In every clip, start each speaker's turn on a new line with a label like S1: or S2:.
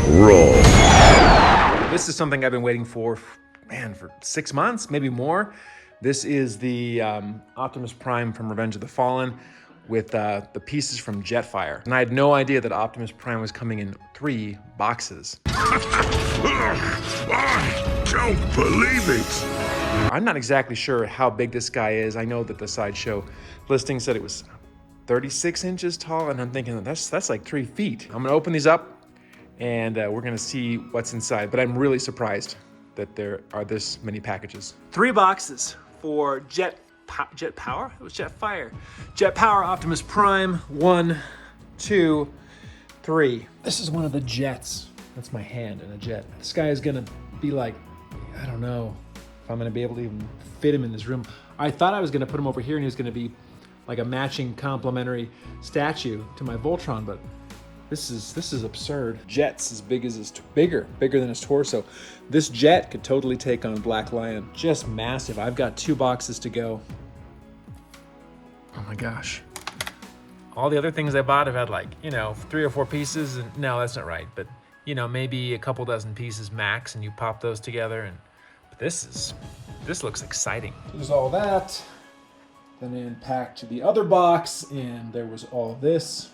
S1: roll.
S2: This is something I've been waiting for, man, for 6 months, maybe more. This is the Optimus Prime from Revenge of the Fallen with the pieces from Jetfire. And I had no idea that Optimus Prime was coming in 3 boxes.
S1: I don't believe it.
S2: I'm not exactly sure how big this guy is. I know that the Sideshow listing said it was 36 inches tall, and I'm thinking that's like 3 feet. I'm gonna open these up and we're gonna see what's inside, but I'm really surprised that there are this many packages. 3 boxes for Jetpower? It was Jetfire. Jetpower Optimus Prime, 1, 2, 3. This is one of the jets. That's my hand in a jet. This guy is gonna be like, I don't know if I'm gonna be able to even fit him in this room. I thought I was gonna put him over here and he was gonna be like a matching complementary statue to my Voltron, but this is absurd. Jet's as big as bigger than his torso. This jet could totally take on Black Lion. Just massive. I've got 2 boxes to go. Oh my gosh. All the other things I bought have had like, 3 or 4 pieces. And no, that's not right. But maybe a couple dozen pieces max, and you pop those together. But this looks exciting. There's all that. Then in pack to the other box, and there was all of this.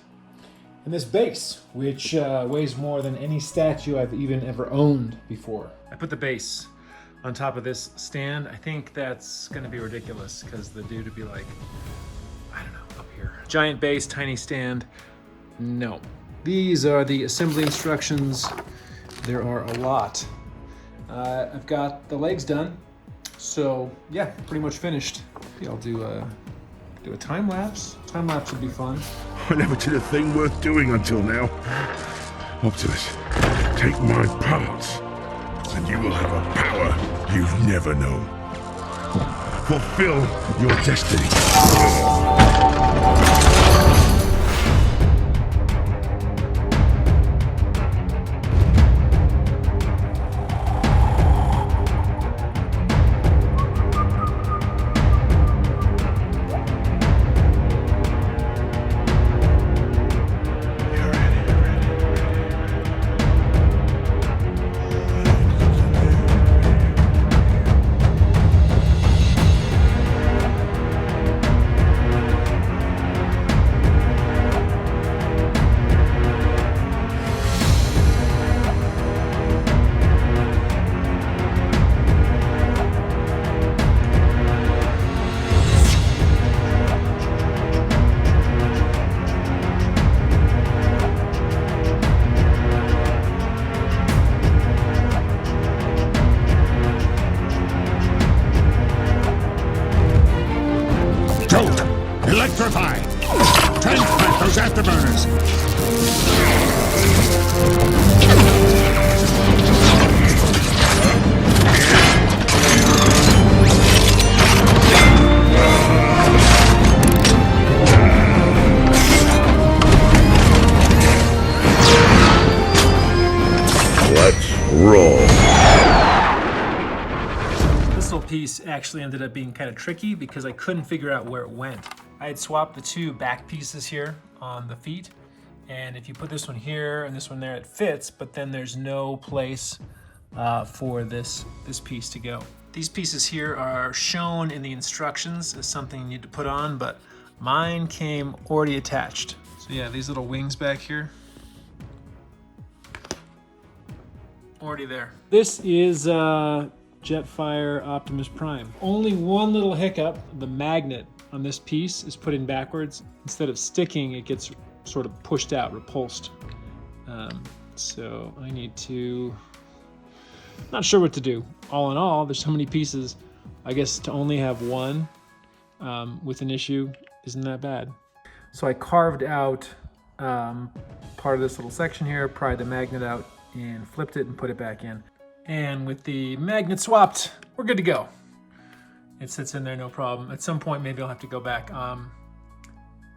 S2: And this base, which weighs more than any statue I've even ever owned before. I put the base on top of this stand. I think that's gonna be ridiculous because the dude would be like, I don't know, up here. Giant base, tiny stand. No. These are the assembly instructions. There are a lot. I've got the legs done. So yeah, pretty much finished. I'll do a time lapse. Time lapse would be fun.
S1: I never did a thing worth doing until now. Optimus, take my parts, and you will have a power you've never known. Fulfill your destiny.
S3: Electrify! Transplant those afterburners!
S1: Let's roll.
S2: This little piece actually ended up being kind of tricky because I couldn't figure out where it went. I had swapped the 2 back pieces here on the feet, and if you put this one here and this one there, it fits, but then there's no place for this piece to go. These pieces here are shown in the instructions as something you need to put on, but mine came already attached. So yeah, these little wings back here, already there. This is Jetfire Optimus Prime. Only one little hiccup, the magnet on this piece is put in backwards. Instead of sticking, it gets sort of pushed out, repulsed. So I need to, not sure what to do. All in all, there's so many pieces. I guess to only have one with an issue isn't that bad. So I carved out part of this little section here, pried the magnet out and flipped it and put it back in. And with the magnet swapped, we're good to go. It sits in there, no problem. At some point, maybe I'll have to go back.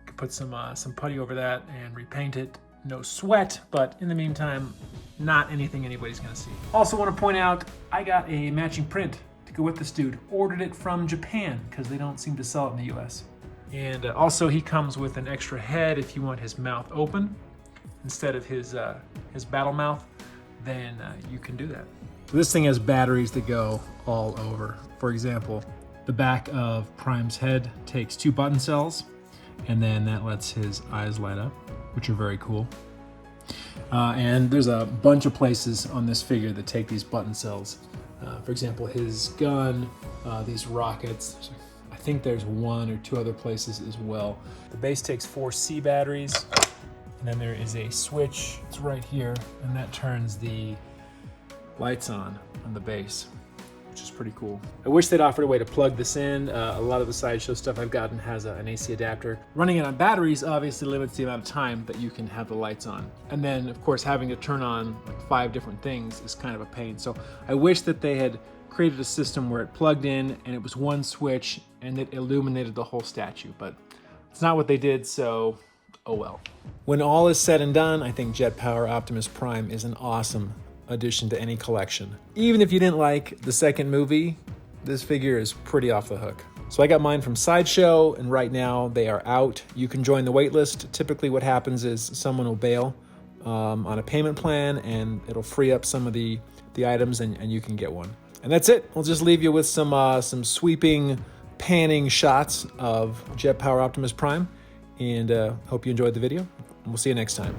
S2: Could put some putty over that and repaint it. No sweat, but in the meantime, not anything anybody's gonna see. Also want to point out, I got a matching print to go with this dude. Ordered it from Japan, because they don't seem to sell it in the US. And also he comes with an extra head if you want his mouth open, instead of his battle mouth. then you can do that. So this thing has batteries that go all over. For example, the back of Prime's head takes 2 button cells, and then that lets his eyes light up, which are very cool. And there's a bunch of places on this figure that take these button cells. For example, his gun, these rockets. I think there's 1 or 2 other places as well. The base takes 4 C batteries, and then there is a switch. It's right here, and that turns the lights on the base, which is pretty cool. I wish they'd offered a way to plug this in. A lot of the Sideshow stuff I've gotten has an AC adapter. Running it on batteries obviously limits the amount of time that you can have the lights on. And then, of course, having to turn on like 5 different things is kind of a pain. So I wish that they had created a system where it plugged in and it was 1 switch and it illuminated the whole statue, but it's not what they did, so oh well. When all is said and done, I think Jetpower Optimus Prime is an awesome addition to any collection. Even if you didn't like the second movie, this figure is pretty off the hook. So I got mine from Sideshow, and right now they are out. You can join the wait list. Typically what happens is someone will bail on a payment plan, and it'll free up some of the items, and you can get one. And that's it. We'll just leave you with some sweeping, panning shots of Jetpower Optimus Prime, and hope you enjoyed the video. We'll see you next time.